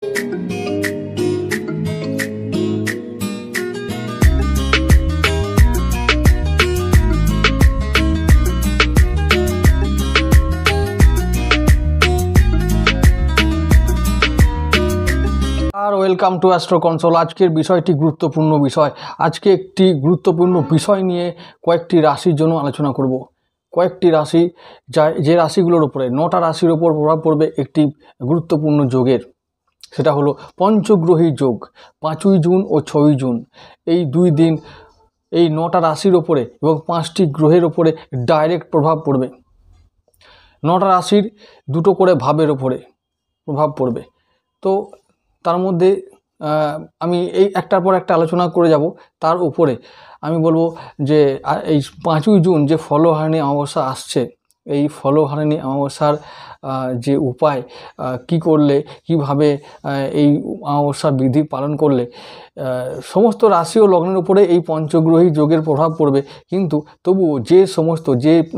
R welcome to Astro Console. আজকের বিষয়টি গুরুত্বপূর্ণ বিষয়। আজকে একটি গুরুত্বপূর্ণ বিষয় নিয়ে কয়েকটি রাশির জন্য আলোচনা করব। কয়েকটি রাশি যে রাশিগুলোর উপরে 9টা রাশির ওপর প্রভাব পড়বে একটি গুরুত্বপূর্ণ যোগের, সেটা হলো পঞ্চগ্রহী যোগ। 5ই জুন ও 6ই জুন এই 2 দিন এই 9টা রাশির ওপরে এবং 5টি গ্রহের ওপরে ডাইরেক্ট প্রভাব পড়বে। 9টা রাশির 2টো করে ভাবের ওপরে প্রভাব পড়বে। তো তার মধ্যে আমি এই একটার পর একটা আলোচনা করে যাব। তার উপরে আমি বলবো যে এই 5ই জুন যে ফলহারিণী অমাবস্যা আসছে, এই ফলহারিণী অমাবস্যার যে উপায় কি করলে, কিভাবে এই অমাবস্যার বিধি পালন করলে সমস্ত রাশি ও লগ্নের উপরে এই পঞ্চগ্রহী যোগের প্রভাব পড়বে। কিন্তু তবুও যে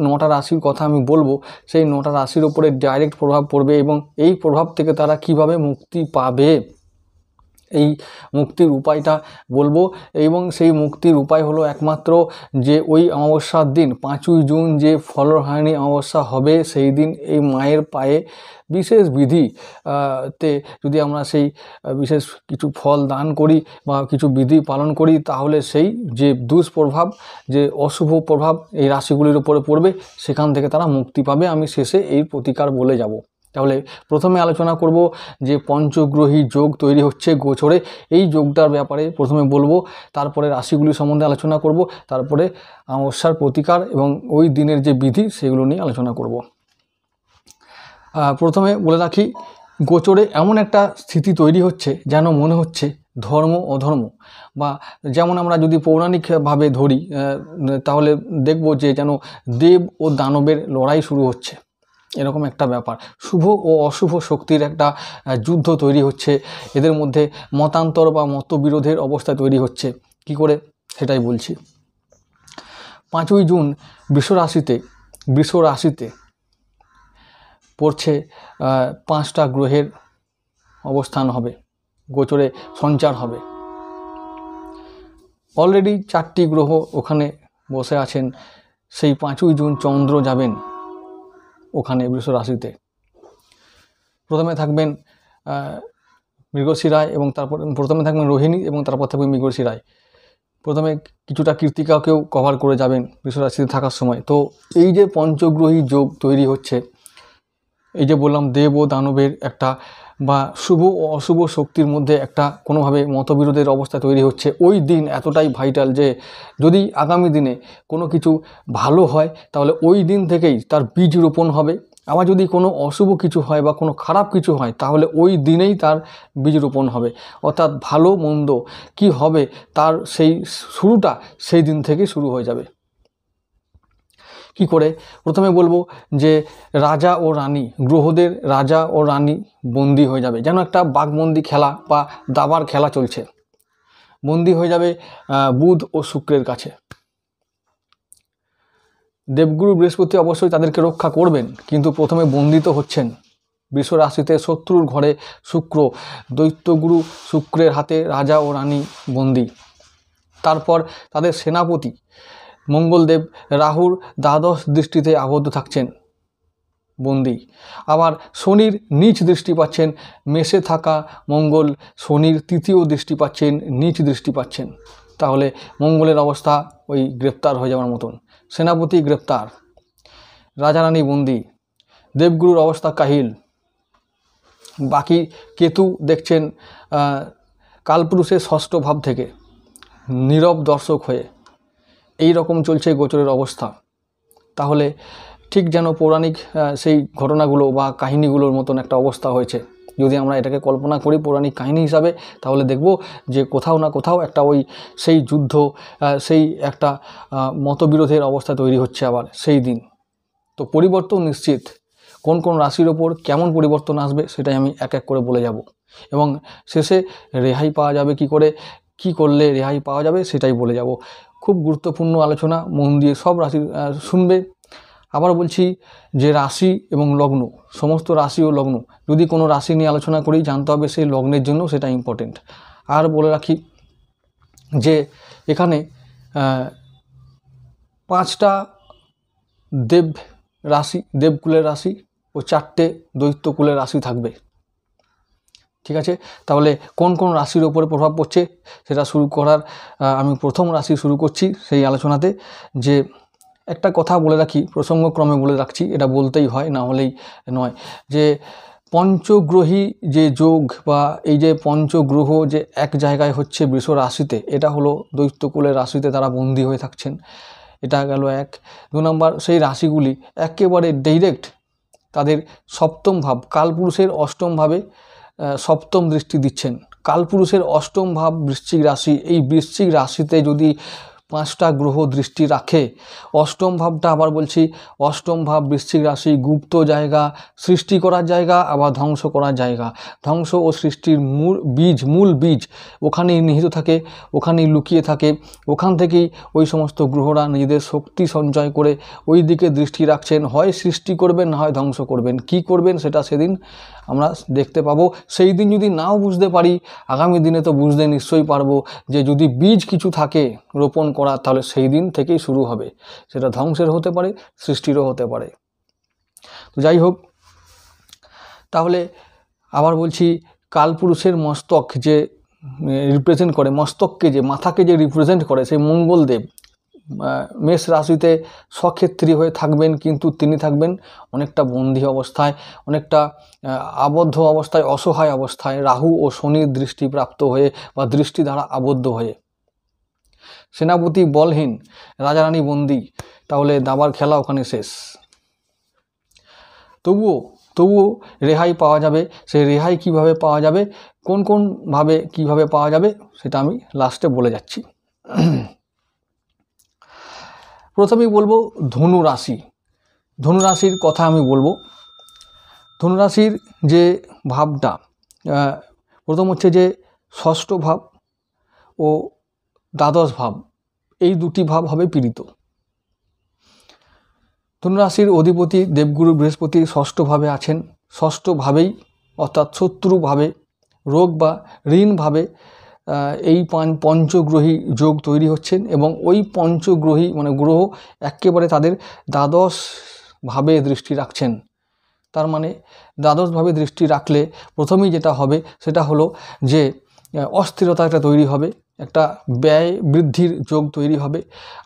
9টা রাশির কথা আমি বলবো, সেই 9টা রাশির উপরে ডাইরেক্ট প্রভাব পড়বে এবং এই প্রভাব থেকে তারা কিভাবে মুক্তি পাবে, এই মুক্তির উপায়টা বলবো। এবং সেই মুক্তির উপায় হলো একমাত্র যে ওই অমাবস্যার দিন 5ই জুন যে ফলহারিণী অমাবস্যা হবে, সেই দিন এই মায়ের পায়ে বিশেষ বিধি তে যদি আমরা সেই বিশেষ কিছু ফল দান করি বা কিছু বিধি পালন করি, তাহলে সেই যে দুষ্প্রভাব, যে অশুভ প্রভাব এই রাশিগুলির উপরে পড়বে, সেখান থেকে তারা মুক্তি পাবে। আমি শেষে এই প্রতিকার বলে যাব। তাহলে প্রথমে আলোচনা করব যে পঞ্চগ্রহী যোগ তৈরি হচ্ছে গোচরে, এই যোগটার ব্যাপারে প্রথমে বলবো। তারপরে রাশিগুলি সম্বন্ধে আলোচনা করব। তারপরে অমাবস্যার প্রতিকার এবং ওই দিনের যে বিধি, সেগুলো নিয়ে আলোচনা করব। প্রথমে বলে রাখি, গোচরে এমন একটা স্থিতি তৈরি হচ্ছে যেন মনে হচ্ছে ধর্ম অধর্ম, বা যেমন আমরা যদি পৌরাণিকভাবে ধরি তাহলে দেখব যে যেন দেব ও দানবের লড়াই শুরু হচ্ছে, এরকম একটা ব্যাপার। শুভ ও অশুভ শক্তির একটা যুদ্ধ তৈরি হচ্ছে, এদের মধ্যে মতান্তর বা মতবিরোধের অবস্থা তৈরি হচ্ছে। কি করে সেটাই বলছি। 5ই জুন বৃষ রাশিতে পড়ছে 5টা গ্রহের অবস্থান হবে, গোচরে সঞ্চার হবে। অলরেডি 4টি গ্রহ ওখানে বসে আছেন। সেই 5ই জুন চন্দ্র যাবেন ওখানে বৃষ রাশিতে। প্রথমে থাকবেন মৃগশিরায় এবং তারপর প্রথমে থাকবেন রোহিণী এবং তারপর থাকবেন মৃগশিরায়। প্রথমে কিছুটা কৃত্তিকাকেও কভার করে যাবেন বৃষ রাশিতে থাকার সময়। তো এই যে পঞ্চগ্রহী যোগ তৈরি হচ্ছে, এই যে বললাম দেব ও দানবের একটা বা শুভ ও অশুভ শক্তির মধ্যে একটা কোনোভাবে মতবিরোধের অবস্থা তৈরি হচ্ছে, ওই দিন এতটাই ভাইটাল যে যদি আগামী দিনে কোনো কিছু ভালো হয়, তাহলে ওই দিন থেকেই তার বীজ রোপণ হবে। আবার যদি কোনো অশুভ কিছু হয় বা কোনো খারাপ কিছু হয়, তাহলে ওই দিনেই তার বীজ রোপণ হবে। অর্থাৎ ভালো মন্দ কি হবে তার সেই শুরুটা সেই দিন থেকেই শুরু হয়ে যাবে। কি করে? প্রথমে বলবো যে রাজা ও রানী, গ্রহদের রাজা ও রানী বন্দী হয়ে যাবে, যেন একটা বাঘবন্দি খেলা বা দাবার খেলা চলছে। বন্দী হয়ে যাবে বুধ ও শুক্রের কাছে। দেবগুরু বৃহস্পতি অবশ্যই তাদেরকে রক্ষা করবেন, কিন্তু প্রথমে বন্দিত হচ্ছেন বৃষ রাশিতে শত্রুর ঘরে শুক্র, দৈত্যগুরু শুক্রের হাতে রাজা ও রানী বন্দী। তারপর তাদের সেনাপতি মঙ্গলদেব রাহুর দ্বাদশ দৃষ্টিতে আবদ্ধ থাকছেন, বন্দী। আবার শনির নীচ দৃষ্টি পাচ্ছেন, মেষে থাকা মঙ্গল শনির তৃতীয় দৃষ্টি পাচ্ছেন, নীচ দৃষ্টি পাচ্ছেন। তাহলে মঙ্গলের অবস্থা ওই গ্রেপ্তার হয়ে যাওয়ার মতন। সেনাপতি গ্রেপ্তার, রাজা রানী বন্দী, দেবগুরুর অবস্থা কাহিল। বাকি কেতু দেখছেন কালপুরুষের ষষ্ঠ ভাব থেকে নীরব দর্শক হয়ে। এই রকম চলছে গোচরের অবস্থা। তাহলে ঠিক যেন পৌরাণিক সেই ঘটনাগুলো বা কাহিনীগুলোর মতন একটা অবস্থা হয়েছে। যদি আমরা এটাকে কল্পনা করি পৌরাণিক কাহিনী হিসাবে, তাহলে দেখব যে কোথাও না কোথাও একটা ওই সেই যুদ্ধ, সেই একটা মতবিরোধের অবস্থা তৈরি হচ্ছে আবার সেই দিন। তো পরিবর্তন নিশ্চিত। কোন কোন রাশির ওপর কেমন পরিবর্তন আসবে সেটাই আমি এক এক করে বলে যাব, এবং শেষে রেহাই পাওয়া যাবে কি করে, কি করলে রেহাই পাওয়া যাবে সেটাই বলে যাব। খুব গুরুত্বপূর্ণ আলোচনা, মন দিয়ে সব রাশি শুনবে। আবার বলছি যে রাশি এবং লগ্ন, সমস্ত রাশি ও লগ্ন, যদি কোনো রাশি নিয়ে আলোচনা করি জানতে হবে সেই লগ্নের জন্য সেটা ইম্পর্টেন্ট। আর বলে রাখি যে এখানে 5টা দেব রাশি, দেবকুলের রাশি ও 4টে দৈত্যকুলের রাশি থাকবে। ঠিক আছে, তাহলে কোন কোন রাশির ওপরে প্রভাব পড়ছে সেটা শুরু করার আমি প্রথম রাশি শুরু করছি সেই আলোচনাতে। যে একটা কথা বলে রাখি, প্রসঙ্গক্রমে বলে রাখছি, এটা বলতেই হয়, না হলেই নয়, যে পঞ্চগ্রহী যে যোগ বা এই যে পঞ্চগ্রহ যে এক জায়গায় হচ্ছে বৃষ রাশিতে, এটা হলো দৈত্যকুলের রাশিতে তারা বন্দী হয়ে থাকছেন। এটা গেল এক। 2 নম্বর, সেই রাশিগুলি একেবারে ডাইরেক্ট তাদের সপ্তম ভাব, কালপুরুষের অষ্টম ভাবে সপ্তম দৃষ্টি দিচ্ছেন। কালপুরুষের অষ্টম ভাব বৃশ্চিক রাশি, এই বৃশ্চিক রাশিতে যদি 5টা গ্রহ দৃষ্টি রাখে, অষ্টম ভাবটা, আবার বলছি অষ্টম ভাব বৃশ্চিক রাশি গুপ্ত জায়গা, সৃষ্টি করার জায়গা, আবার ধ্বংস করার জায়গা। ধ্বংস ও সৃষ্টির মূল বীজ ওখানেই নিহিত থাকে, ওখানেই লুকিয়ে থাকে। ওখান থেকেই ওই সমস্ত গ্রহরা নিজেদের শক্তি সঞ্চয় করে ওই দিকে দৃষ্টি রাখছেন। হয় সৃষ্টি করবেন, না হয় ধ্বংস করবেন। কি করবেন সেটা সেদিন আমরা দেখতে পাবো। সেই দিন যদি নাও বুঝতে পারি, আগামী দিনে তো বুঝতে নিশ্চয়ই পারবো যে যদি বীজ কিছু থাকে রোপণ করা, তাহলে সেই দিন থেকেই শুরু হবে। সেটা ধ্বংসের হতে পারে, সৃষ্টিরও হতে পারে। তো যাই হোক, তাহলে আবার বলছি কালপুরুষের মস্তক যে রিপ্রেজেন্ট করে, মস্তককে যে মাথাকে যে রিপ্রেজেন্ট করে, সেই মঙ্গলদেব মেষ রাশিতে স্বক্ষেত্রী হয়ে থাকবেন, কিন্তু তিনি থাকবেন অনেকটা বন্দী অবস্থায়, অনেকটা আবদ্ধ অবস্থায়, অসহায় অবস্থায়, রাহু ও শনির দৃষ্টিপ্রাপ্ত হয়ে বা দৃষ্টি দ্বারা আবদ্ধ হয়ে। সেনাপতি বলহীন, রাজারানী বন্দী, তাহলে দাবার খেলা ওখানে শেষ। তবুও রেহাই পাওয়া যাবে। সেই রেহাই কিভাবে পাওয়া যাবে, কোন ভাবে কিভাবে পাওয়া যাবে সেটা আমি লাস্টে বলে যাচ্ছি। প্রথমেই বলবো ধনু রাশি। ধনু রাশির কথা আমি বলবো। ধনু রাশির যে ভাবটা, প্রথম হচ্ছে যে ষষ্ঠ ভাব ও দ্বাদশ ভাব, এই দুটি ভাব হবে পীড়িত। ধনু রাশির অধিপতি দেবগুরু বৃহস্পতি ষষ্ঠভাবে আছেন। ষষ্ঠভাবেই অর্থাৎ শত্রুভাবে, রোগ বা ঋণভাবে এই পঞ্চগ্রহী যোগ তৈরি হচ্ছেন, এবং ওই পঞ্চগ্রহী মানে গ্রহ একেবারে তাদের দ্বাদশ ভাবে দৃষ্টি রাখছেন। তার মানে দ্বাদশভাবে দৃষ্টি রাখলে প্রথমেই যেটা হবে সেটা হলো যে অস্থিরতা একটা তৈরি হবে, একটা ব্যয় বৃদ্ধির যোগ তৈরি হবে,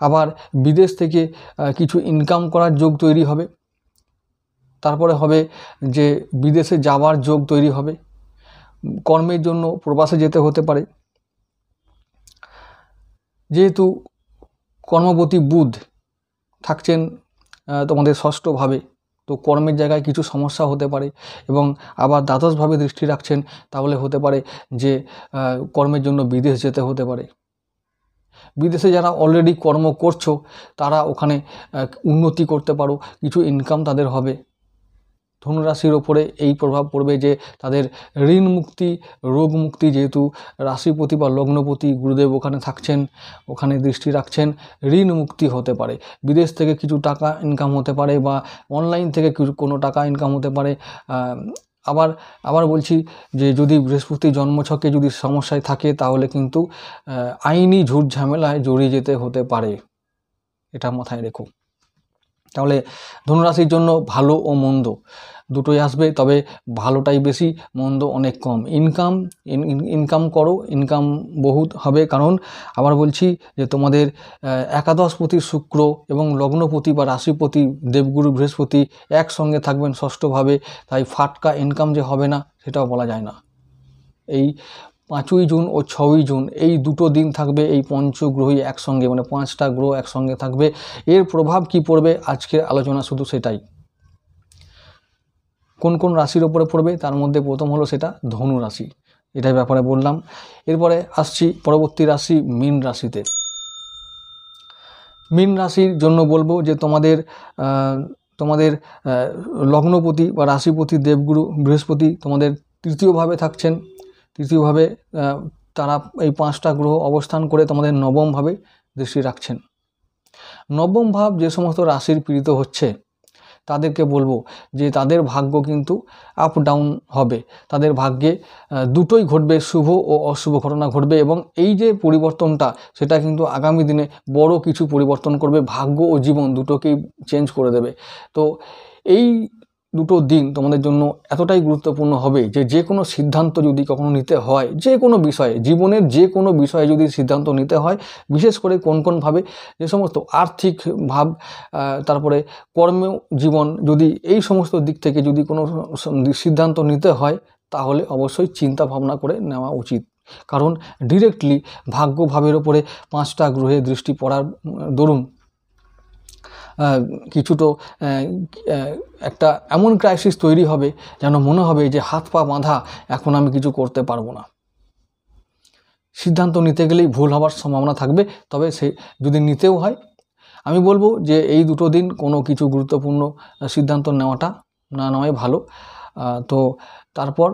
আবার বিদেশ থেকে কিছু ইনকাম করার যোগ তৈরি হবে, তারপরে হবে যে বিদেশে যাওয়ার যোগ তৈরি হবে, কর্মের জন্য প্রবাসে যেতে হতে পারে। যেহেতু কর্মপতি বুধ থাকছেন তোমাদের ষষ্ঠভাবে, তো কর্মের জায়গায় কিছু সমস্যা হতে পারে, এবং আবার দ্বাদশভাবে দৃষ্টি রাখছেন, তাহলে হতে পারে যে কর্মের জন্য বিদেশ যেতে হতে পারে। বিদেশে যারা অলরেডি কর্ম করছো তারা ওখানে উন্নতি করতে পারো, কিছু ইনকাম তাদের হবে। ধনুরাশির ওপরে এই প্রভাব পড়বে যে তাদের ঋণ মুক্তি, রোগ মুক্তি, যেহেতু রাশিপতি বা লগ্নপতি গুরুদেব ওখানে থাকছেন, ওখানে দৃষ্টি রাখছেন, ঋণ মুক্তি হতে পারে। বিদেশ থেকে কিছু টাকা ইনকাম হতে পারে, বা অনলাইন থেকে কোনো টাকা ইনকাম হতে পারে। আবার বলছি যে যদি বৃহস্পতি জন্মছকে যদি সমস্যায় থাকে, তাহলে কিন্তু আইনি ঝুট ঝামেলায় জড়িয়ে যেতে হতে পারে, এটা মাথায় রেখো। তাহলে ধনুরাশির জন্য ভালো ও মন্দ দুটোই আসবে, তবে ভালোটাই বেশি, মন্দ অনেক কম। ইনকাম করো, ইনকাম বহুত হবে, কারণ আবার বলছি যে তোমাদের একাদশপতি শুক্র এবং লগ্নপতি বা রাশিপতি দেবগুরু বৃহস্পতি একসঙ্গে থাকবেন ষষ্ঠভাবে, তাই ফাটকা ইনকাম যে হবে না সেটাও বলা যায় না। এই 5ই জুন ও 6ই জুন এই দুটো দিন থাকবে এই পঞ্চগ্রহী একসঙ্গে, মানে 5টা গ্রহ একসঙ্গে থাকবে। এর প্রভাব কি পড়বে আজকের আলোচনা শুধু সেটাই। কোন কোন রাশির ওপরে পড়বে তার মধ্যে প্রথম হলো সেটা ধনু রাশি, এটার ব্যাপারে বললাম। এরপরে আসছি পরবর্তী রাশি মীন রাশিতে। মীন রাশির জন্য বলবো যে তোমাদের লগ্নপতি বা রাশিপতি দেবগুরু বৃহস্পতি তোমাদের তৃতীয়ভাবে থাকছেন। তৃতীয়ভাবে তারা এই 5টা গ্রহ অবস্থান করে তোমাদের নবমভাবে দৃষ্টি রাখছেন। নবম ভাব যে সমস্ত রাশির পীড়িত হচ্ছে তাদেরকে বলবো যে তাদের ভাগ্য কিন্তু আপ ডাউন হবে, তাদের ভাগ্যে দুটোই ঘটবে, শুভ ও অশুভ ঘটনা ঘটবে, এবং এই যে পরিবর্তনটা সেটা কিন্তু আগামী দিনে বড় কিছু পরিবর্তন করবে, ভাগ্য ও জীবন দুটোকেই চেঞ্জ করে দেবে। তো এই দুটো দিন তোমাদের জন্য এতটাই গুরুত্বপূর্ণ হবে যে যে কোনো সিদ্ধান্ত যদি কখনো নিতে হয়, যে কোনো বিষয়ে, জীবনের যে কোনো বিষয়ে যদি সিদ্ধান্ত নিতে হয়, বিশেষ করে কোনভাবে যে সমস্ত আর্থিক ভাব, তারপরে কর্ম জীবন, যদি এই সমস্ত দিক থেকে যদি কোনো সিদ্ধান্ত নিতে হয় তাহলে অবশ্যই চিন্তা ভাবনা করে নেওয়া উচিত। কারণ ডিরেক্টলি ভাগ্যভাবের ওপরে 5টা গ্রহে দৃষ্টি পড়ার দরুন কিছু তো একটা এমন ক্রাইসিস তৈরি হবে যেন মনে হবে যে হাত পা বাঁধা, এখন আমি কিছু করতে পারবো না। সিদ্ধান্ত নিতে গেলেই ভুল হওয়ার সম্ভাবনা থাকবে। তবে সে যদি নিতেও হয়, আমি বলবো যে এই দুটো দিন কোনো কিছু গুরুত্বপূর্ণ সিদ্ধান্ত না নেওয়াই ভালো। তো তারপর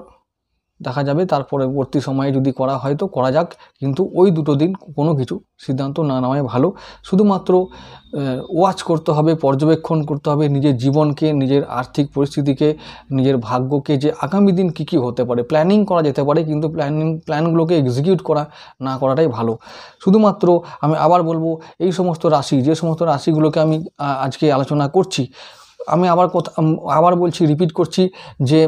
দেখা যাবে, তার পরবর্তী সময়ে যদি করা হয় তো করা যাক, কিন্তু ওই দুটো দিন কোনো কিছু সিদ্ধান্ত না নেওয়াই ভালো। শুধুমাত্র ওয়াচ করতে হবে, পর্যবেক্ষণ করতে হবে নিজের জীবনকে, নিজের আর্থিক পরিস্থিতিকে, নিজের ভাগ্যকে, যে আগামী দিন কী কী হতে পারে। প্ল্যানিং করা যেতে পারে, কিন্তু প্ল্যানগুলোকে এক্সিকিউট না করাটাই ভালো। শুধুমাত্র আমি আবার বলবো, এই সমস্ত রাশি, যে সমস্ত রাশিগুলোকে আমি আজকে আলোচনা করছি, আমি আবার বলছি, রিপিট করছি, যে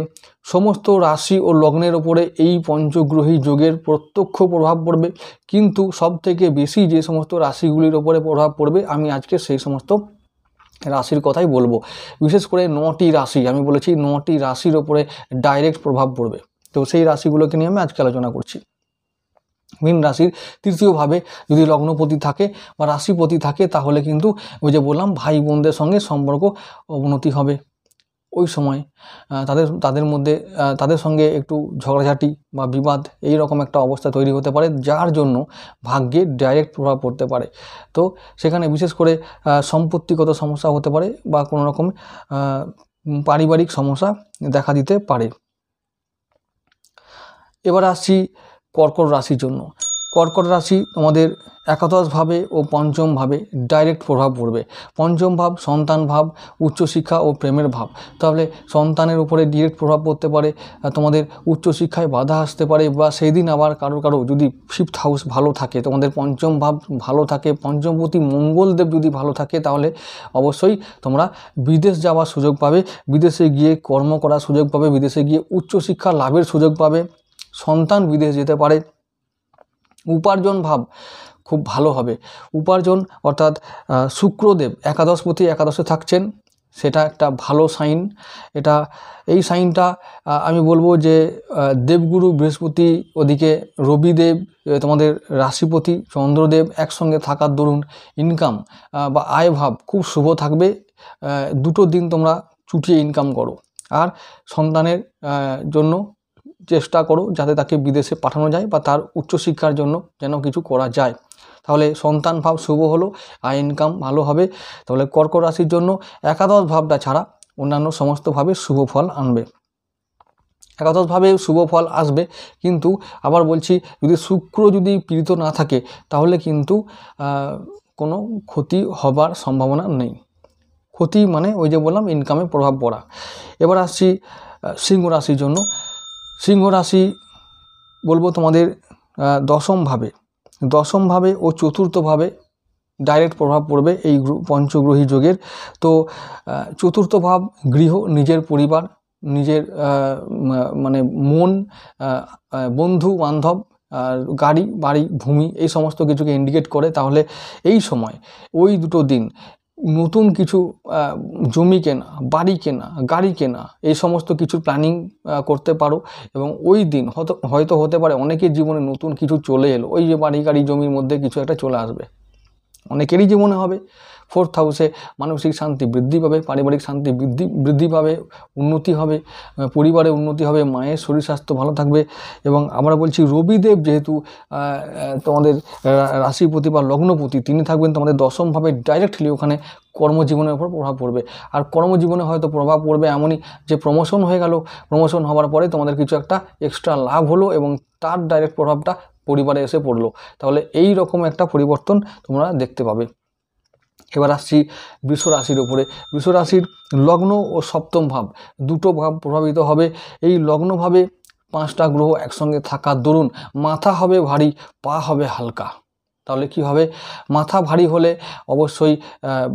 সমস্ত রাশি ও লগ্নের ওপরে এই পঞ্চগ্রহী যোগের প্রত্যক্ষ প্রভাব পড়বে, কিন্তু সবথেকে বেশি যে সমস্ত রাশিগুলির ওপরে প্রভাব পড়বে আমি আজকে সেই সমস্ত রাশির কথাই বলবো। বিশেষ করে 9টি রাশি, আমি বলেছি 9টি রাশির ওপরে ডাইরেক্ট প্রভাব পড়বে। তো সেই রাশিগুলোকে নিয়ে আমি আজকে আলোচনা করছি। মীন রাশির তৃতীয়ভাবে যদি লগ্নপতি থাকে বা রাশিপতি থাকে, তাহলে কিন্তু ওই যে বললাম ভাই বোনদের সঙ্গে সম্পর্ক অবনতি হবে। ওই সময় তাদের সঙ্গে একটু ঝগড়াঝাটি বা বিবাদ, এই রকম একটা অবস্থা তৈরি হতে পারে, যার জন্য ভাগ্যে ডাইরেক্ট প্রভাব পড়তে পারে। তো সেখানে বিশেষ করে সম্পত্তিগত সমস্যা হতে পারে বা কোনো রকম পারিবারিক সমস্যা দেখা দিতে পারে। এবার আসছি কর্কট রাশির জন্য। কর্কট রাশি তোমাদের একাদশভাবে ও পঞ্চমভাবে ডাইরেক্ট প্রভাব পড়বে। পঞ্চম ভাব সন্তান ভাব, উচ্চশিক্ষা ও প্রেমের ভাব। তাহলে সন্তানের উপরে ডিরেক্ট প্রভাব পড়তে পারে, তোমাদের উচ্চশিক্ষায় বাধা আসতে পারে, বা সেই দিন আবার কারো যদি 5th হাউস ভালো থাকে, তোমাদের পঞ্চম ভাব ভালো থাকে, পঞ্চমপতি মঙ্গলদেব যদি ভালো থাকে, তাহলে অবশ্যই তোমরা বিদেশ যাওয়ার সুযোগ পাবে, বিদেশে গিয়ে কর্ম করার সুযোগ পাবে, বিদেশে গিয়ে উচ্চশিক্ষা লাভের সুযোগ পাবে, সন্তান বিদেশ যেতে পারে। উপার্জন ভাব খুব ভালো হবে। উপার্জন অর্থাৎ শুক্রদেব একাদশপতি একাদশে থাকছেন, সেটা একটা ভালো সাইন। এই সাইনটা আমি বলবো যে দেবগুরু বৃহস্পতি, ওদিকে রবিদেব, তোমাদের রাশিপতি চন্দ্রদেব একসঙ্গে থাকার দরুন ইনকাম বা আয় ভাব খুব শুভ থাকবে। দুটো দিন তোমরা চুটিয়ে ইনকাম করো, আর সন্তানের জন্য চেষ্টা করো যাতে তাকে বিদেশে পাঠানো যায় বা তার উচ্চশিক্ষার জন্য যেন কিছু করা যায়। তাহলে সন্তান ভাব শুভ হলো, আয় ইনকাম ভালো হবে। তাহলে কর্কট রাশির জন্য একাদশ ভাবটা ছাড়া অন্যান্য সমস্তভাবে শুভ ফল আনবে। একাদশভাবে শুভ ফল আসবে, কিন্তু আবার বলছি, যদি শুক্র যদি পীড়িত না থাকে তাহলে কিন্তু কোনো ক্ষতি হবার সম্ভাবনা নেই। ক্ষতি মানে ওই যে বললাম ইনকামে প্রভাব পড়া। এবার আসছি সিংহ রাশির জন্য। সিংহ রাশি বলবো তোমাদের দশমভাবে ও চতুর্থভাবে ডাইরেক্ট প্রভাব পড়বে এই পঞ্চগ্রহী যোগের। তো চতুর্থ ভাব গৃহ, নিজের পরিবার, নিজের মানে মন, বন্ধু বান্ধব, গাড়ি বাড়ি ভূমি, এই সমস্ত কিছুকে ইন্ডিকেট করে। তাহলে এই সময় ওই দুটো দিন নতুন কিছু জমি কেনা, বাড়ি কেনা, গাড়ি কেনা, এই সমস্ত কিছু প্ল্যানিং করতে পারো। এবং ওই দিন হয়তো হতে পারে অনেকের জীবনে নতুন কিছু চলে এলো, ওই যে বাড়ি গাড়ি জমির মধ্যে কিছু একটা চলে আসবে, অনেকেরই জীবনে হবে। 4th হাউসে মানসিক শান্তি বৃদ্ধি পাবে, পারিবারিক শান্তি বৃদ্ধি পাবে, উন্নতি হবে, পরিবারে উন্নতি হবে, মায়ের শরীর স্বাস্থ্য ভালো থাকবে। এবং আমরা বলছি রবিদেব যেহেতু তোমাদের রাশিপতি বা লগ্নপতি, তিনি থাকবেন তোমাদের দশমভাবে, ডাইরেক্টলি ওখানে কর্মজীবনের উপর প্রভাব পড়বে। আর কর্মজীবনে হয়তো প্রভাব পড়বে এমনই যে প্রমোশন হয়ে গেল, প্রমোশন হওয়ার পরে তোমাদের কিছু একটা এক্সট্রা লাভ হলো এবং তার ডাইরেক্ট প্রভাবটা পরিবারে এসে পড়লো। তাহলে এই রকম একটা পরিবর্তন তোমরা দেখতে পাবে। এবার আসছি বৃষ রাশির ওপরে। বৃষ রাশির লগ্ন ও সপ্তম ভাব, দুটো ভাব প্রভাবিত হবে। এই লগ্নভাবে 5টা গ্রহ একসঙ্গে থাকার দরুন মাথা হবে ভারী, পা হবে হালকা। তাহলে কি হবে? মাথা ভারী হলে অবশ্যই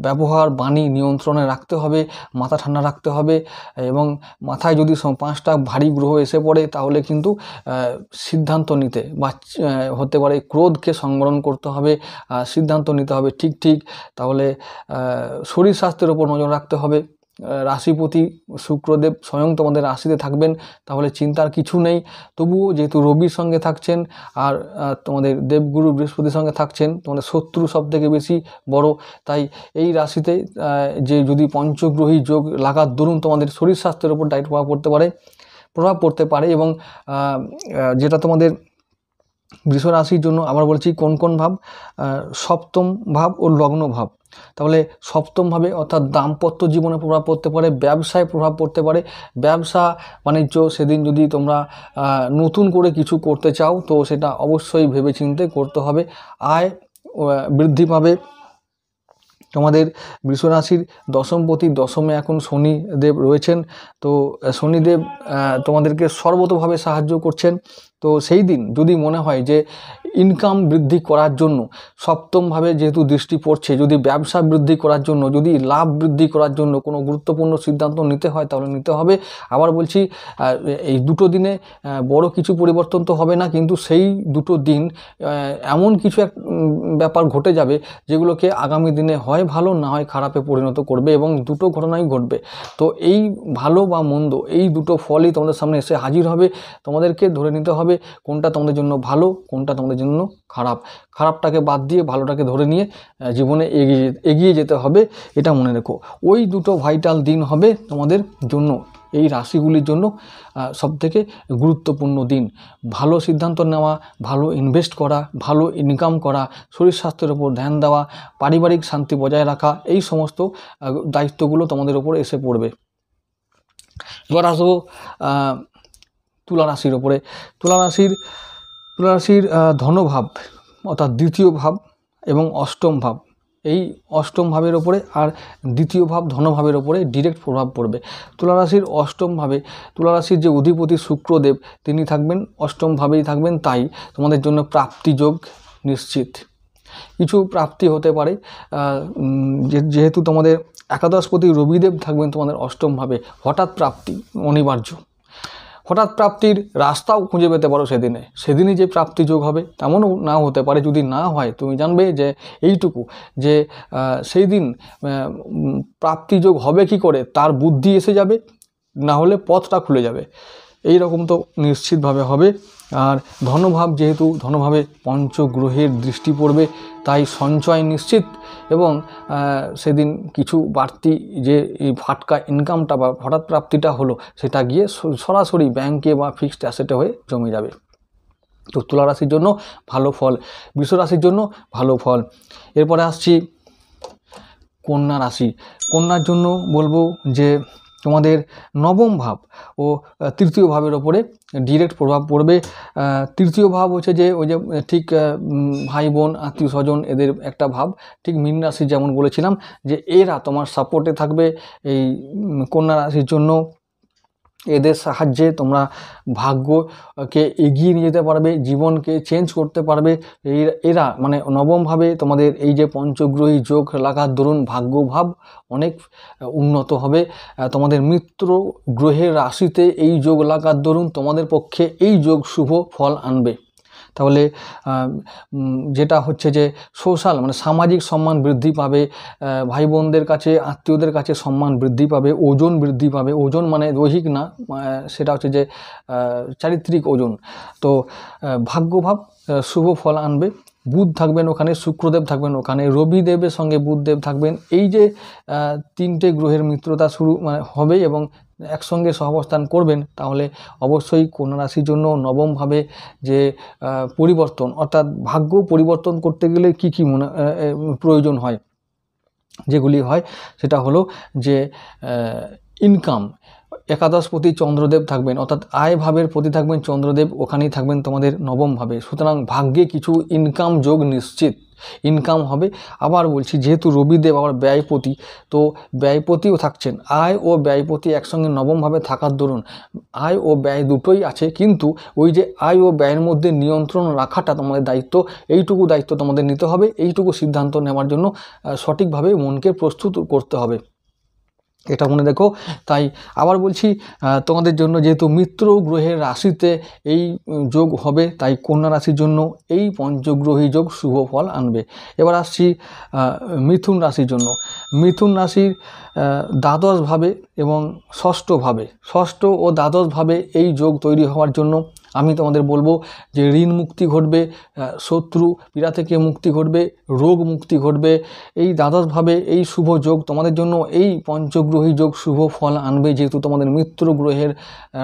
ব্যবহার বাণী নিয়ন্ত্রণে রাখতে হবে, মাথা ঠান্ডা রাখতে হবে। এবং মাথায় যদি 5টা ভারী গ্রহ এসে পড়ে তাহলে কিন্তু সিদ্ধান্ত নিতে বা হতে পারে ক্রোধকে সংবরণ করতে হবে, সিদ্ধান্ত নিতে হবে ঠিক। তাহলে শরীর স্বাস্থ্যের ওপর নজর রাখতে হবে। রাশিপতি শুক্রদেব স্বয়ং তোমাদের রাশিতে থাকবেন, তাহলে চিন্তার কিছু নেই। তবুও যেহেতু রবির সঙ্গে থাকছেন আর তোমাদের দেবগুরু বৃহস্পতির সঙ্গে থাকছেন, তোমাদের শত্রু সব থেকে বেশি বড়। তাই এই রাশিতে যে যদি পঞ্চগ্রহী যোগ লাগার দরুন তোমাদের শরীর স্বাস্থ্যের ওপর ডাইরেক্ট প্রভাব পড়তে পারে। এবং যেটা তোমাদের বৃষ রাশির জন্য আবার বলছি কোন ভাব, সপ্তম ভাব ও লগ্ন ভাব। তাহলে সপ্তম ভাবে অর্থাৎ দাম্পত্য জীবনে প্রভাব পড়তে পারে, ব্যবসায় প্রভাব পড়তে পারে। ব্যবসা বাণিজ্য সেদিন যদি তোমরা নতুন করে কিছু করতে চাও তো সেটা অবশ্যই ভেবেচিন্তে করতে হবে। আয় বৃদ্ধি পাবে। তোমাদের বৃষ রাশির দশমপতি, দশমে এখন শনিদেব রয়েছেন। তো শনিদেব তোমাদেরকে সর্বতোভাবে সাহায্য করছেন। তো সেই দিন যদি মনে হয় যে ইনকাম বৃদ্ধি করার জন্য সপ্তমভাবে যেহেতু দৃষ্টি পড়ছে, যদি ব্যবসা বৃদ্ধি করার জন্য, যদি লাভ বৃদ্ধি করার জন্য কোনো গুরুত্বপূর্ণ সিদ্ধান্ত নিতে হয় তাহলে নিতে হবে। আবার বলছি এই দুটো দিনে বড় কিছু পরিবর্তন তো হবে না, কিন্তু সেই দুটো দিন এমন কিছু এক ব্যাপার ঘটে যাবে যেগুলোকে আগামী দিনে হয় ভালো না হয় খারাপে পরিণত করবে, এবং দুটো ঘটনাই ঘটবে। তো এই ভালো বা মন্দ এই দুটো ফলই তোমাদের সামনে এসে হাজির হবে। তোমাদেরকে ধরে নিতে হবে কোনটা তোমাদের জন্য ভালো, কোনটা তোমাদের জন্য খারাপ। খারাপটাকে বাদ দিয়ে ভালোটাকে ধরে নিয়ে জীবনে এগিয়ে যেতে হবে, এটা মনে রেখো। ওই দুটো ভাইটাল দিন হবে তোমাদের জন্য, এই রাশিগুলির জন্য সবথেকে গুরুত্বপূর্ণ দিন। ভালো সিদ্ধান্ত নেওয়া, ভালো ইনভেস্ট করা, ভালো ইনকাম করা, শরীর স্বাস্থ্যের উপর ধ্যান দেওয়া, পারিবারিক শান্তি বজায় রাখা, এই সমস্ত দায়িত্বগুলো তোমাদের উপরে এসে পড়বে। এবার আসবো তুলা রাশির ওপরে। তুলা রাশির ধনভাব অর্থাৎ দ্বিতীয় ভাব এবং অষ্টম ভাব, এই অষ্টম ভাবের ওপরে আর দ্বিতীয় ভাব ধনভাবের ওপরে ডিরেক্ট প্রভাব পড়বে। তুলা রাশির অষ্টম ভাবে তুলা রাশির যে অধিপতি শুক্রদেব তিনি থাকবেন, অষ্টম ভাবেই থাকবেন। তাই তোমাদের জন্য প্রাপ্তিযোগ নিশ্চিত, কিছু প্রাপ্তি হতে পারে। যেহেতু তোমাদের একাদশপতি রবিদেব থাকবেন তোমাদের অষ্টম ভাবে, হঠাৎ প্রাপ্তি অনিবার্য। হঠাৎ প্রাপ্তির রাস্তাও খুঁজে পেতে পারো সেদিনই যে প্রাপ্তি যোগ হবে তেমনও নাও হতে পারে। যদি না হয় তুমি জানবে যে এইটুকু যে সেই দিন প্রাপ্তিযোগ হবে কি করে, তার বুদ্ধি এসে যাবে, না হলে পথটা খুলে যাবে। এই রকম তো নিশ্চিতভাবে হবে। আর ধনভাব, যেহেতু ধনভাবে পঞ্চগ্রহের দৃষ্টি পড়বে তাই সঞ্চয় নিশ্চিত। এবং সেদিন কিছু বাড়তি যে এই ফাটকা ইনকামটা বা হঠাৎ প্রাপ্তিটা হলো সেটা গিয়ে সরাসরি ব্যাংকে বা ফিক্সড অ্যাসেটে হয়ে জমে যাবে। তো তুলা রাশির জন্য ভালো ফল, বৃষ রাশির জন্য ভালো ফল। এরপরে আসছি কন্যা রাশি। কন্যার জন্য বলবো যে তোমাদের নবম ভাব ও তৃতীয় ভাবের ওপরে ডিরেক্ট প্রভাব পড়বে। তৃতীয় ভাব হচ্ছে যে ওই যে ঠিক ভাই বোন আত্মীয় স্বজন এদের একটা ভাব, ঠিক মীন রাশি যেমন বলেছিলাম যে এরা তোমার সাপোর্টে থাকবে। এই কন্যা রাশির জন্য এদের সাহায্যে তোমরা ভাগ্যকে এগিয়ে নিয়ে যেতে পারবে, জীবনকে চেঞ্জ করতে পারবে। এরা মানে নবমভাবে তোমাদের এই যে পঞ্চগ্রহী যোগ লাগার দরুন ভাগ্যভাব অনেক উন্নত হবে। তোমাদের মিত্র গ্রহের রাশিতে এই যোগ লাগার দরুন তোমাদের পক্ষে এই যোগ শুভ ফল আনবে। তাহলে যেটা হচ্ছে যে সোশ্যাল মানে সামাজিক সম্মান বৃদ্ধি পাবে, ভাই বোনদের কাছে আত্মীয়দের কাছে সম্মান বৃদ্ধি পাবে, ওজন বৃদ্ধি পাবে। ওজন মানে দৈহিক না, সেটা হচ্ছে যে চারিত্রিক ওজন। তো ভাগ্যভাব শুভ ফল আনবে। বুধ থাকবেন ওখানে, শুক্রদেব থাকবেন ওখানে, রবিদেবের সঙ্গে বুধদেব থাকবেন। এই যে তিনটে গ্রহের মিত্রতা শুরু হবে এবং একসঙ্গে সহাবস্থান করবেন, তাহলে অবশ্যই কন্যা রাশির জন্য নবমভাবে যে পরিবর্তন অর্থাৎ ভাগ্য পরিবর্তন করতে গেলে কি কি প্রয়োজন হয়, যেগুলি হয় সেটা হলো যে ইনকাম একাদশপতি চন্দ্রদেব থাকবেন, অর্থাৎ আয় ভাবের প্রতি থাকবেন চন্দ্রদেব, ওখানেই থাকবেন তোমাদের নবম ভাবে। সুতরাং ভাগ্যে কিছু ইনকাম যোগ নিশ্চিত, ইনকাম হবে। আবার বলছি, যেহেতু রবিদেব আবার ব্যয়পতি, তো ব্যয়পতিও থাকছেন, আয় ও ব্যয়পতি একসঙ্গে নবমভাবে থাকার দরুন আয় ও ব্যয় দুটোই আছে, কিন্তু ওই যে আয় ও ব্যয়ের মধ্যে নিয়ন্ত্রণ রাখাটা তোমাদের দায়িত্ব, এইটুকু দায়িত্ব তোমাদের নিতে হবে, এইটুকু সিদ্ধান্ত নেওয়ার জন্য সঠিকভাবে মনকে প্রস্তুত করতে হবে, এটা মনে রেখো। তাই আবার বলছি, তোমাদের জন্য যেহেতু মিত্র গ্রহের রাশিতে এই যোগ হবে, তাই কন্যা রাশির জন্য এই পঞ্চগ্রহী যোগ শুভ ফল আনবে। এবার আসছি মিথুন রাশির জন্য। মিথুন রাশির দ্বাদশভাবে এবং ষষ্ঠভাবে, ষষ্ঠ ও দ্বাদশভাবে এই যোগ তৈরি হওয়ার জন্য আমি তোমাদের বলবো যে ঋণ মুক্তি ঘটবে, শত্রু পীড়া থেকে মুক্তি ঘটবে, রোগ মুক্তি ঘটবে। এই দ্বাদশভাবে এই শুভ যোগ তোমাদের জন্য এই পঞ্চগ্রহী যোগ শুভ ফল আনবে, যেহেতু তোমাদের মিত্র গ্রহের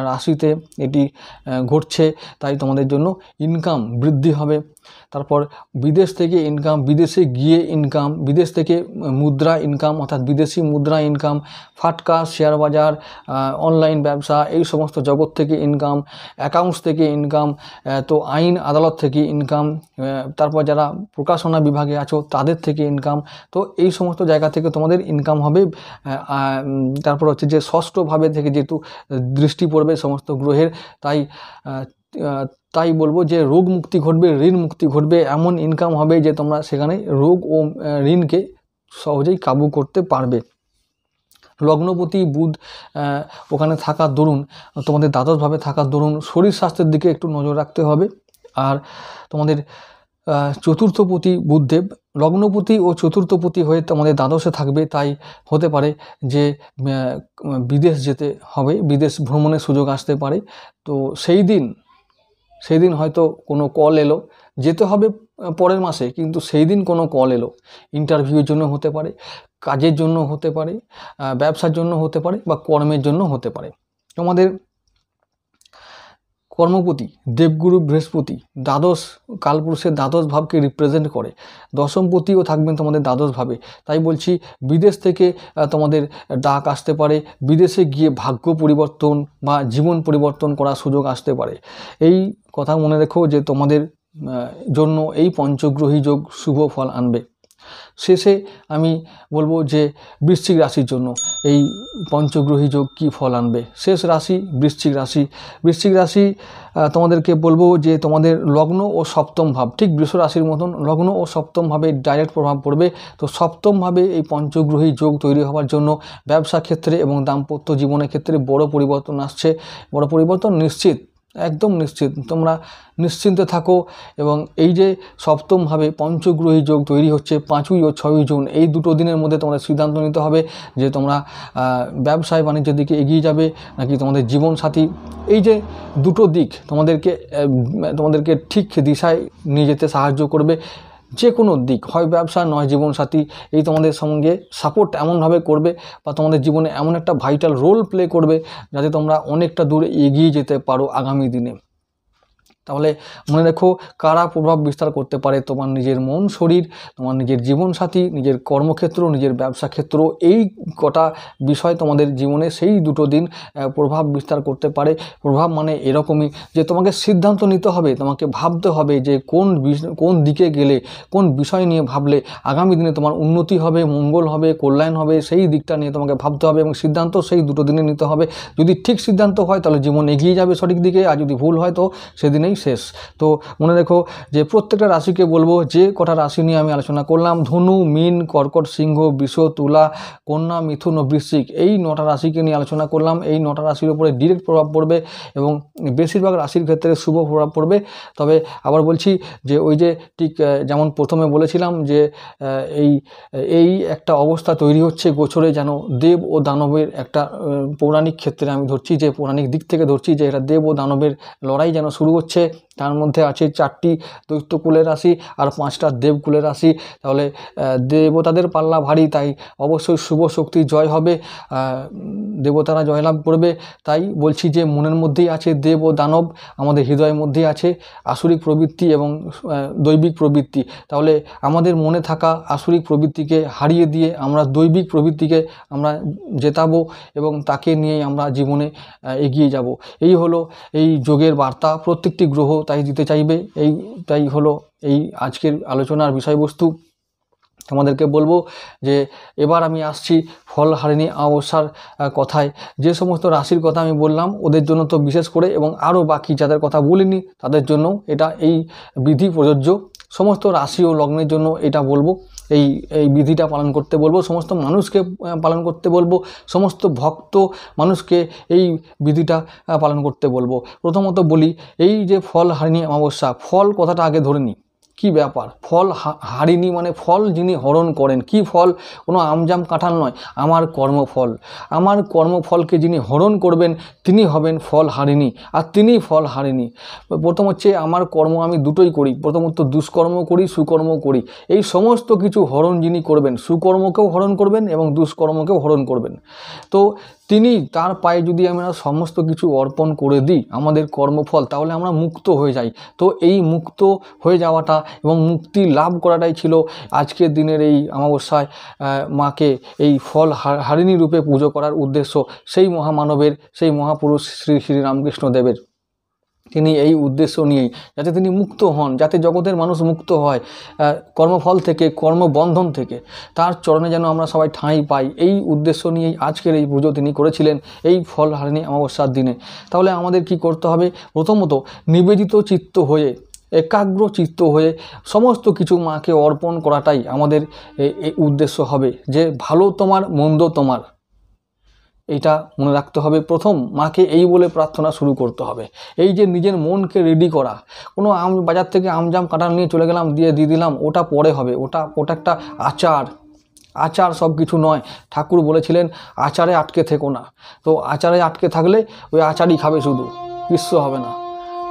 রাশিতে এটি ঘটছে, তাই তোমাদের জন্য ইনকাম বৃদ্ধি হবে। তারপর বিদেশ থেকে ইনকাম, বিদেশে গিয়ে ইনকাম, বিদেশ থেকে মুদ্রা ইনকাম, অর্থাৎ বিদেশি মুদ্রা ইনকাম, ফাটকা, শেয়ার বাজার, অনলাইন ব্যবসা, এই সমস্ত জগৎ থেকে ইনকাম, অ্যাকাউন্টস থেকে ইনকাম, তো আইন আদালত থেকে ইনকাম, তারপর যারা প্রকাশনা বিভাগে আছো তাদের থেকে ইনকাম, তো এই সমস্ত জায়গা থেকে তোমাদের ইনকাম হবে। তারপর হচ্ছে যে ষষ্ঠভাবে থেকে যেহেতু দৃষ্টি পড়বে সমস্ত গ্রহের, তাই বলবো যে রোগ মুক্তি ঘটবে, ঋণ মুক্তি ঘটবে, এমন ইনকাম হবে যে তোমরা সেখানে রোগ ও ঋণকে সহজেই কাবু করতে পারবে। লগ্নপতি বুধ ওখানে থাকার দরুন, তোমাদের দ্বাদশভাবে থাকার দরুন শরীর স্বাস্থ্যের দিকে একটু নজর রাখতে হবে। আর তোমাদের চতুর্থপতি বুধদেব লগ্নপতি ও চতুর্থপতি হয়ে তোমাদের দ্বাদশে থাকবে, তাই হতে পারে যে বিদেশ যেতে হবে, বিদেশ ভ্রমণের সুযোগ আসতে পারে। তো সেই দিন হয়তো কোনো কল এলো, যেতে হবে পরের মাসে, কিন্তু সেই দিন কোনো কল এলো, ইন্টারভিউর জন্য হতে পারে, কাজের জন্য হতে পারে, ব্যবসার জন্য হতে পারে, বা কর্মের জন্য হতে পারে। তোমাদের কর্মপতি দেবগুরু বৃহস্পতি দ্বাদশ, কালপুরুষের দ্বাদশ ভাবকে রিপ্রেজেন্ট করে, দশমপতিও থাকবেন তোমাদের দ্বাদশ ভাবে। তাই বলছি, বিদেশ থেকে তোমাদের ডাক আসতে পারে, বিদেশে গিয়ে ভাগ্য পরিবর্তন বা জীবন পরিবর্তন করার সুযোগ আসতে পারে। এই কথা মনে রেখো যে তোমাদের জন্য এই পঞ্চগ্রহী যোগ শুভ ফল আনবে। শেষে আমি বলবো যে বৃশ্চিক রাশির জন্য এই পঞ্চগ্রহী যোগ কী ফল আনবে। শেষ রাশি বৃশ্চিক রাশি। বৃশ্চিক রাশি তোমাদেরকে বলবো যে তোমাদের লগ্ন ও সপ্তম ভাব, ঠিক বৃষ রাশির মতন লগ্ন ও সপ্তম ভাবে ডাইরেক্ট প্রভাব পড়বে। তো সপ্তমভাবে এই পঞ্চগ্রহী যোগ তৈরি হওয়ার জন্য ব্যবসা ক্ষেত্রে এবং দাম্পত্য জীবনের ক্ষেত্রে বড় পরিবর্তন আসছে, বড় পরিবর্তন নিশ্চিত, একদম নিশ্চিত, তোমরা নিশ্চিন্তে থাকো। এবং এই যে সপ্তমভাবে পঞ্চগ্রহী যোগ তৈরি হচ্ছে 5ই ও 6ই জুন, এই দুটো দিনের মধ্যে তোমাদের সিদ্ধান্ত নিতে হবে যে তোমরা ব্যবসায় বাণিজ্যের দিকে এগিয়ে যাবে নাকি তোমাদের জীবনসাথী। এই যে দুটো দিক তোমাদেরকে ঠিক দিশায় নিয়ে যেতে সাহায্য করবে। যে কোনো দিক, হয় ব্যবসা নয় জীবনসাথী, এই তোমাদের সঙ্গে সাপোর্ট এমনভাবে করবে বা তোমাদের জীবনে এমন একটা ভাইটাল রোল প্লে করবে যাতে তোমরা অনেকটা দূরে এগিয়ে যেতে পারো আগামী দিনে। তাহলে মনে রেখো, কারা প্রভাব বিস্তার করতে পারে? তোমার নিজের মন, শরীর, তোমার নিজের জীবনসাথী, নিজের কর্মক্ষেত্র, নিজের ব্যবসা ক্ষেত্র, এই কটা বিষয় তোমাদের জীবনে সেই দুটো দিন প্রভাব বিস্তার করতে পারে। প্রভাব মানে এরকমই যে তোমাকে সিদ্ধান্ত নিতে হবে, তোমাকে ভাবতে হবে যে কোন দিকে গেলে, কোন বিষয় নিয়ে ভাবলে আগামী দিনে তোমার উন্নতি হবে, মঙ্গল হবে, কল্যাণ হবে, সেই দিকটা নিয়ে তোমাকে ভাবতে হবে এবং সিদ্ধান্ত সেই দুটো দিনে নিতে হবে। যদি ঠিক সিদ্ধান্ত হয় তাহলে জীবন এগিয়ে যাবে সঠিক দিকে, আর যদি ভুল হয় তো সেদিনেই শেষ। তো মনে রেখো যে প্রত্যেকটা রাশিকে বলবো, যে কটা রাশি নিয়ে আমি আলোচনা করলাম, ধনু, মীন, কর্কট, সিংহ, বৃষ, তুলা, কন্যা, মিথুন ও বৃশ্চিক, এই 9টা রাশিকে নিয়ে আলোচনা করলাম। এই 9টা রাশির উপরে ডিরেক্ট প্রভাব পড়বে এবং বেশিরভাগ রাশির ক্ষেত্রে শুভ প্রভাব পড়বে। তবে আবার বলছি যে ওই যে ঠিক যেমন প্রথমে বলেছিলাম যে এই একটা অবস্থা তৈরি হচ্ছে গোচরে, যেন দেব ও দানবের একটা পৌরাণিক ক্ষেত্রে আমি ধরছি, যে পৌরাণিক দিক থেকে ধরছি যে এটা দেব ও দানবের লড়াই যেন শুরু হচ্ছে। তার মধ্যে আছে 4টি দৈত্যকুলের রাশি আর 5টা দেবকুলের রাশি। তাহলে দেবতাদের পাল্লা ভারী, তাই অবশ্যই শুভ শক্তি জয় হবে, দেবতারা জয়লাভ করবে। তাই বলছি যে মনের মধ্যেই আছে দেব ও দানব, আমাদের হৃদয়ের মধ্যেই আছে আসুরিক প্রবৃত্তি এবং দৈবিক প্রবৃত্তি। তাহলে আমাদের মনে থাকা আসুরিক প্রবৃত্তিকে হারিয়ে দিয়ে আমরা দৈবিক প্রবৃত্তিকে আমরা জেতাবো এবং তাকে নিয়েই আমরা জীবনে এগিয়ে যাব। এই হলো এই যোগের বার্তা, প্রত্যেকটি গ্রহ তাই দিতে চাইবে। তাই হলো এই আজকের আলোচনার বিষয়বস্তু। আমাদেরকে বলবো যে এবার আমি আসছি ফলহারিণী অমাবস্যার কথায়। যে সমস্ত রাশির কথা আমি বললাম ওদের জন্য তো বিশেষ করে, এবং আরও বাকি যাদের কথা বলিনি তাদের জন্য এটা এই বিধি প্রযোজ্য। সমস্ত রাশি ও লগ্নের জন্য এটা বলবো, এই বিধিটা পালন করতে বলবো, সমস্ত মানুষকে পালন করতে বলবো, সমস্ত ভক্ত মানুষকে এই বিধিটা পালন করতে বলবো। প্রথমত বলি, এই যে ফলহারিণী অমাবস্যা, ফল কথাটা আগে ধরে নিই। কী ব্যাপার? ফল হারিণী মানে ফল যিনি হরণ করেন। কি ফল? কোনো আমজাম কাঁঠাল নয়, আমার কর্মফল। আমার কর্মফলকে যিনি হরণ করবেন তিনি হবেন ফল হারিণী, আর তিনিই ফল হারিণী। প্রথম হচ্ছে আমার কর্ম আমি দুটোই করি, প্রথমত দুষ্কর্ম করি, সুকর্ম করি। এই সমস্ত কিছু হরণ যিনি করবেন, সুকর্মকেও হরণ করবেন এবং দুষ্কর্মকেও হরণ করবেন। তো তিনি, তার পায়ে যদি আমরা সমস্ত কিছু অর্পণ করে দিই আমাদের কর্মফল, তাহলে আমরা মুক্ত হয়ে যাই। তো এই মুক্ত হয়ে যাওয়াটা এবং মুক্তি লাভ করাটাই ছিল আজকের দিনের এই অমাবস্যায় মাকে এই ফল হারিণী রূপে পুজো করার উদ্দেশ্য। সেই মহামানবের, সেই মহাপুরুষ শ্রী শ্রী রামকৃষ্ণ দেবের, তিনি এই উদ্দেশ্য নিয়েই যাতে তিনি মুক্ত হন, যাতে জগতের মানুষ মুক্ত হয় কর্মফল থেকে, কর্মবন্ধন থেকে, তার চরণে যেন আমরা সবাই ঠাঁই পাই, এই উদ্দেশ্য নিয়েই আজকের এই পুজো তিনি করেছিলেন এই ফলহারিণী অমাবস্যার দিনে। তাহলে আমাদের কি করতে হবে? প্রথমত নিবেদিত চিত্ত হয়ে, একাগ্র চিত্ত হয়ে সমস্ত কিছু মাকে অর্পণ করাটাই আমাদের এই উদ্দেশ্য হবে, যে ভালো তোমার মন্দ তোমার, এইটা মনে রাখতে হবে। প্রথম মাকে এই বলে প্রার্থনা শুরু করতে হবে। এই যে নিজের মনকে রেডি করা, কোনো বাজার থেকে আমজাম কাঁঠাল নিয়ে চলে গেলাম, দিয়ে দিলাম, ওটা পরে হবে, ওটা একটা আচার সব কিছু নয়। ঠাকুর বলেছিলেন আচারে আটকে থেকো না। তো আচারে আটকে থাকলে ওই আচারই খাবে, শুধু বিশ্ব হবে না।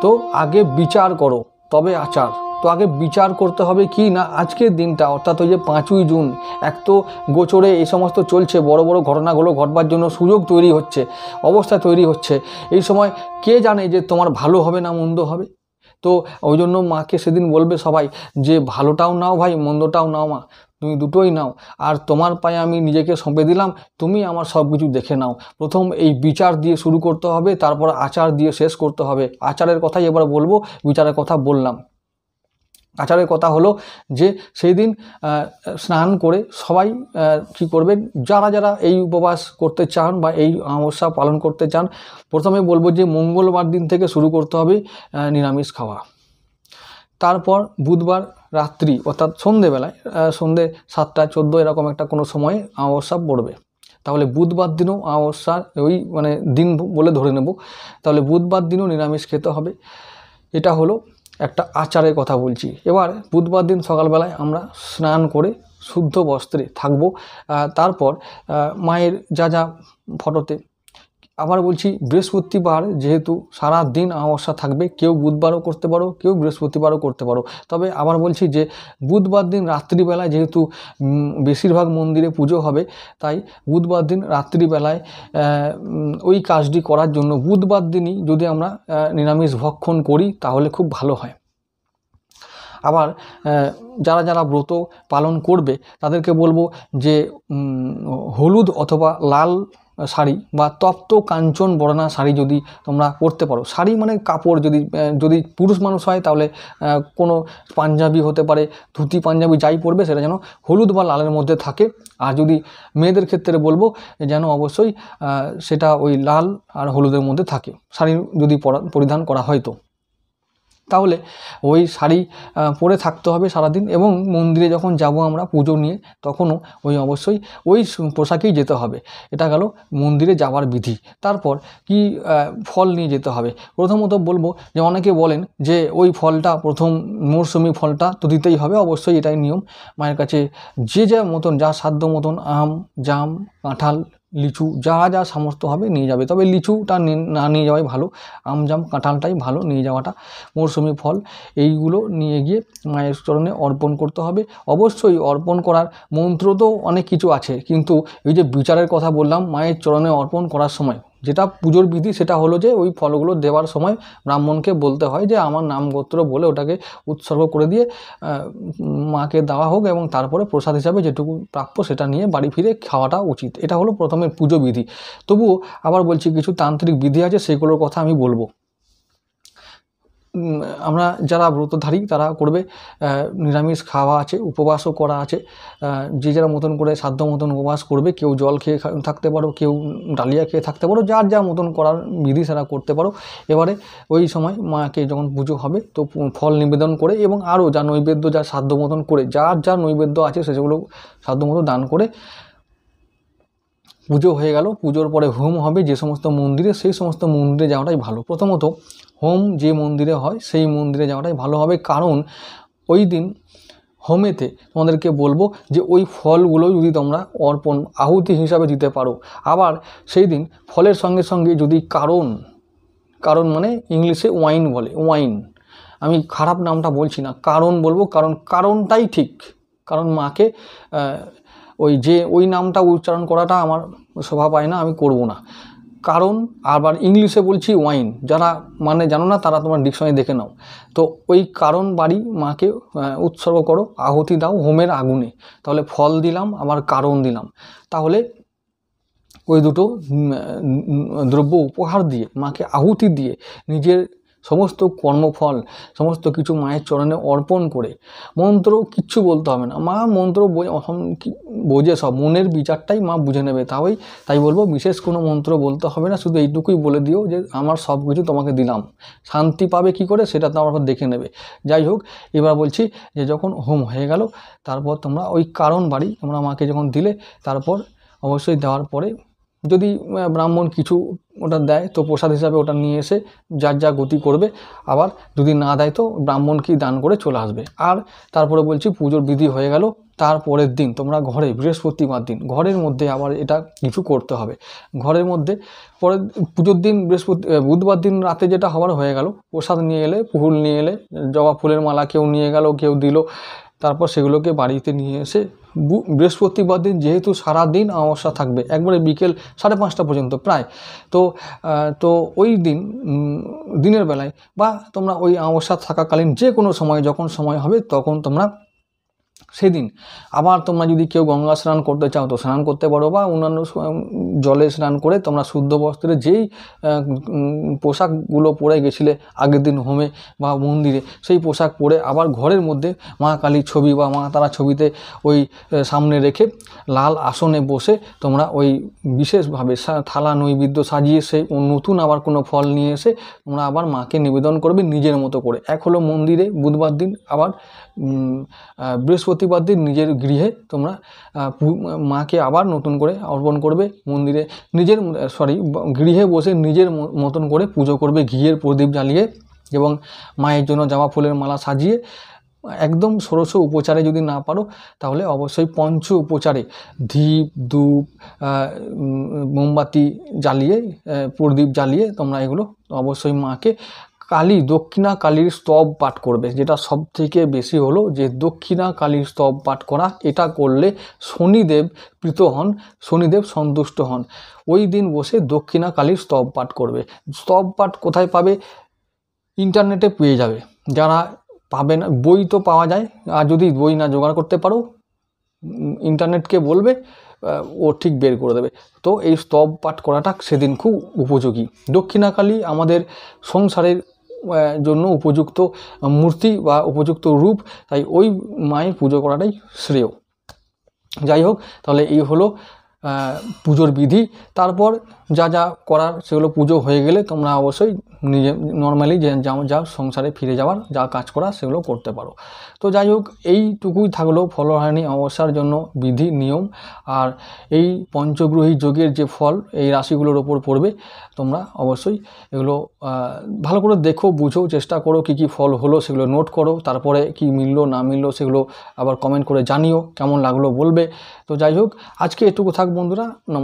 তো আগে বিচার করো তবে আচার। তো আগে বিচার করতে হবে কি না, আজকের দিনটা অর্থাৎ ওই যে 5ই জুন, এক তো গোচরে এই সমস্ত চলছে, বড় বড় ঘটনাগুলো ঘটবার জন্য সুযোগ তৈরি হচ্ছে, অবস্থা তৈরি হচ্ছে। এই সময় কে জানে যে তোমার ভালো হবে না মন্দ হবে। তো ওই জন্য মাকে সেদিন বলবে সবাই যে ভালোটাও নাও ভাই, মন্দটাও নাও মা, তুমি দুটোই নাও, আর তোমার পায়ে আমি নিজেকে সঁপে দিলাম, তুমি আমার সব কিছু দেখে নাও। প্রথম এই বিচার দিয়ে শুরু করতে হবে, তারপর আচার দিয়ে শেষ করতে হবে। আচারের কথাই এবার বলবো, বিচারের কথা বললাম। আচারের কথা হলো যে সেই দিন স্নান করে সবাই কী করবেন, যারা যারা এই উপবাস করতে চান বা এই অমাবস্যা পালন করতে চান, প্রথমে বলবো যে মঙ্গলবার দিন থেকে শুরু করতে হবে নিরামিষ খাওয়া। তারপর বুধবার রাত্রি অর্থাৎ সন্ধেবেলায়, সন্ধে 7টা 14 এরকম একটা কোনো সময়ে অমাবস্যা পড়বে। তাহলে বুধবার দিনও অমাবস্যার ওই মানে দিন বলে ধরে নেব। তাহলে বুধবার দিনও নিরামিষ খেতে হবে। এটা হলো একটা আচারের কথা বলছি। এবার বুধবার দিন সকালবেলায় আমরা স্নান করে শুদ্ধ বস্ত্রে থাকব। তারপর মায়ের যা ফটোতে, আবার বলছি বৃহস্পতিবার যেহেতু সারা দিন অমাবস্যা থাকবে, কেউ বুধবারও করতে পারো, কেউ বৃহস্পতিবারও করতে পারো। তবে আবার বলছি যে বুধবার দিন রাত্রিবেলায় যেহেতু বেশিরভাগ মন্দিরে পুজো হবে, তাই বুধবার দিন রাত্রিবেলায় ওই কাজটি করার জন্য বুধবার দিনই যদি আমরা নিরামিষ ভক্ষণ করি তাহলে খুব ভালো হয়। আবার যারা যারা ব্রত পালন করবে তাদেরকে বলবো যে হলুদ অথবা লাল শাড়ি বা তপ্ত কাঞ্চন বর্ণা শাড়ি যদি তোমরা পরতে পারো, শাড়ি মানে কাপড়, যদি পুরুষ মানুষ হয় তাহলে কোনো পাঞ্জাবি হতে পারে, ধুতি পাঞ্জাবি যাই পরবে সেটা যেন হলুদ বা লালের মধ্যে থাকে। আর যদি মেয়েদের ক্ষেত্রে বলবো যেন অবশ্যই সেটা ওই লাল আর হলুদের মধ্যে থাকে, শাড়ি যদি পরিধান করা হয় তো। তাহলে ওই শাড়ি পরে থাকতে হবে সারাদিন, এবং মন্দিরে যখন যাব আমরা পুজো নিয়ে তখনও অবশ্যই ওই পোশাকেই যেতে হবে। এটা গেল মন্দিরে যাওয়ার বিধি। তারপর কি ফল নিয়ে যেতে হবে। প্রথমত বলবো যে অনেকে বলেন যে ওই ফলটা প্রথম মৌসুমি ফলটা তো দিতেই হবে, অবশ্যই এটাই নিয়ম। মায়ের কাছে যে যা মতন, যা সাধ্য মতন আম, জাম, কাঁঠাল, লিচু যা যা সমস্ত হবে নিয়ে যাবে, তবে লিচুটা না নিয়ে যাওয়াই ভালো, আম জাম কাঁঠালটাই ভালো নিয়ে যাওয়াটা, মৌসুমি ফল এইগুলো নিয়ে গিয়ে মায়ের চরণে অর্পণ করতে হবে। অবশ্যই অর্পণ করার মন্ত্র তো অনেক কিছু আছে, কিন্তু এই যে বিচারের কথা বললাম মায়ের চরণে অর্পণ করার সময় যেটা পুজোর বিধি সেটা হলো যে ওই ফলগুলো দেওয়ার সময় ব্রাহ্মণকে বলতে হয় যে আমার নাম গোত্র বলে ওটাকে উৎসর্গ করে দিয়ে মাকে দেওয়া হোক, এবং তারপরে প্রসাদ হিসাবে যেটুকু প্রাপ্য সেটা নিয়ে বাড়ি ফিরে খাওয়াটা উচিত। এটা হলো প্রথমে পুজো বিধি। তবুও আবার বলছি কিছু তান্ত্রিক বিধি আছে, সেগুলোর কথা আমি বলবো। আমরা যারা ব্রতধারী তারা করবে, নিরামিষ খাওয়া আছে, উপবাসও করা আছে, যে যারা মতন করে সাধ্য মতন উপবাস করবে, কেউ জল খেয়ে থাকতে পারো, কেউ ডালিয়া খেয়ে থাকতে পারো, যার যা মতন করার বিধি সেটা করতে পারো। এবারে ওই সময় মাকে যখন পুজো হবে তো ফল নিবেদন করে এবং আরও যা নৈবেদ্য যা সাধ্য মতন করে যার যা নৈবেদ্য আছে সেগুলো সাধ্য মতো দান করে পুজো হয়ে গেল। পুজোর পরে হোম হবে যে সমস্ত মন্দিরে, সেই সমস্ত মন্দিরে যাওয়াটাই ভালো। প্রথমত হোম যে মন্দিরে হয় সেই মন্দিরে যাওয়াটাই ভালো হবে, কারণ ওই দিন হোমেতে তোমাদেরকে বলবো যে ওই ফলগুলো যদি তোমরা অর্পণ আহুতি হিসাবে দিতে পারো। আবার সেই দিন ফলের সঙ্গে সঙ্গে যদি কারণ মানে ইংলিশে ওয়াইন বলে, ওয়াইন, আমি খারাপ নামটা বলছি না, কারণ বলবো, কারণটাই ঠিক। কারণ মাকে ওই নামটা উচ্চারণ করাটা আমার শোভা পায় না, আমি করব না। কারণ আবার ইংলিশে বলছি ওয়াইন, যারা মানে জানো না তারা তোমার ডিকশনারি দেখে নাও। তো ওই কারণ বাড়ি মাকে উৎসর্গ করো, আহুতি দাও হোমের আগুনে, তাহলে ফল দিলাম আবার কারণ দিলাম, তাহলে ওই দুটো দ্রব্য উপহার দিয়ে মাকে আহুতি দিয়ে নিজের সমস্ত কর্মফল সমস্ত কিছু মায়ের চরণে অর্পণ করে, মন্ত্র কিচ্ছু বলতে হবে না, মা মন্ত্র বোঝে সব, মনের বিচারটাই মা বুঝে নেবে। তাই বলবো বিশেষ কোনো মন্ত্র বলতে হবে না, শুধু এইটুকুই বলে দিও যে আমার সব কিছু তোমাকে দিলাম। শান্তি পাবে কি করে সেটা তো আমার দেখে নেবে। যাই হোক, এবার বলছি যে যখন হোম হয়ে গেল তারপর তোমরা ওই কারণ বাড়ি তোমরা মাকে যখন দিলে, তারপর অবশ্যই দেওয়ার পরে যদি ব্রাহ্মণ কিছু ওটা দেয় তো প্রসাদ হিসাবে ওটা নিয়ে এসে যার যা গতি করবে, আবার যদি না দেয় তো ব্রাহ্মণকেই দান করে চলে আসবে। আর তারপরে বলছি পুজোর বিধি হয়ে গেল, তারপরের দিন তোমরা ঘরে বৃহস্পতিবার দিন ঘরের মধ্যে আবার এটা কিছু করতে হবে। ঘরের মধ্যে পরের পুজোর দিন বুধবার দিন রাতে যেটা হওয়ার হয়ে গেল, প্রসাদ নিয়ে এলে, ফুল নিয়ে এলে, জবা ফুলের মালা কেউ নিয়ে গেল, কেউ দিল, তারপর সেগুলোকে বাড়িতে নিয়ে এসে বৃহস্পতিবার দিন যেহেতু সারাদিন অমাবস্যা থাকবে, একবারে বিকেল 5:30 পর্যন্ত প্রায়, তো ওই দিনের বেলায় বা তোমরা ওই অমাবস্যা থাকাকালীন যে কোনো সময় যখন সময় হবে তখন তোমরা সেদিন আবার তোমরা যদি কেউ গঙ্গা স্নান করতে চাও তো স্নান করতে পারো, বা অন্যান্য জলে স্নান করে তোমরা শুদ্ধ বস্ত্রে যেই পোশাকগুলো পরে গেছিলে আগের দিন হোমে বা মন্দিরে, সেই পোশাক পরে আবার ঘরের মধ্যে মা কালীর ছবি বা মা তারা ছবিতে ওই সামনে রেখে লাল আসনে বসে তোমরা ওই বিশেষভাবে থালা নৈবেদ্য সাজিয়ে সেই নতুন আবার কোনো ফল নিয়ে এসে তোমরা আবার মাকে নিবেদন করবে নিজের মতো করে। এক হলো মন্দিরে বুধবার দিন, আবার বৃহস্পতিবার দিন নিজের গৃহে তোমরা মাকে আবার নতুন করে অর্পণ করবে। মন্দিরে গৃহে বসে নিজের মতন করে পুজো করবে ঘিয়ের প্রদীপ জ্বালিয়ে, এবং মায়ের জন্য জবা ফুলের মালা সাজিয়ে একদম ষোড়শ উপচারে যদি না পারো তাহলে অবশ্যই পঞ্চ উপচারে ধূপ ধূপ মোমবাতি জ্বালিয়ে প্রদীপ জ্বালিয়ে তোমরা এগুলো অবশ্যই মাকে দক্ষিণা কালীর স্তব পাঠ করবে। যেটা সব থেকে বেশি হলো যে দক্ষিণা কালীর স্তব পাঠ করা, এটা করলে শনিদেব প্রীত হন, শনিদেব সন্তুষ্ট হন। ওই দিন বসে দক্ষিণা কালীর স্তব পাঠ করবে। স্তব পাঠ কোথায় পাবে? ইন্টারনেটে পেয়ে যাবে, যারা পাবে না বই তো পাওয়া যায়, আর যদি বই না জোগাড় করতে পারো ইন্টারনেটকে বলবে, ও ঠিক বের করে দেবে। তো এই স্তব পাঠ করাটা সেদিন খুব উপযোগী। দক্ষিণাকালী আমাদের সংসারের জন্য উপযুক্ত মূর্তি বা উপযুক্ত রূপ, তাই ওই মায়ের পুজো করাটাই শ্রেয়। যাই হোক, তাহলে এই হলো পুজোর বিধি। তারপর যা যা করার সেগুলো পুজো হয়ে গেলে তোমরা অবশ্যই নিজে নর্মালি যা সংসারে ফিরে যাওয়ার যা কাজ করা সেগুলো করতে পারো। তো যাই হোক, এইটুকুই থাকলো ফলহারিণী অমাবস্যার জন্য বিধি নিয়ম। আর এই পঞ্চগ্রহী যোগের যে ফল এই রাশিগুলোর ওপর পড়বে, তোমরা অবশ্যই এগুলো ভালো করে দেখো, বুঝো, চেষ্টা করো, কী কী ফল হলো সেগুলো নোট করো, তারপরে কি মিললো না মিললো সেগুলো আবার কমেন্ট করে জানিও, কেমন লাগলো বলবে। তো যাই হোক, আজকে এটুকু থাক বন্ধুরা, নমস্কার।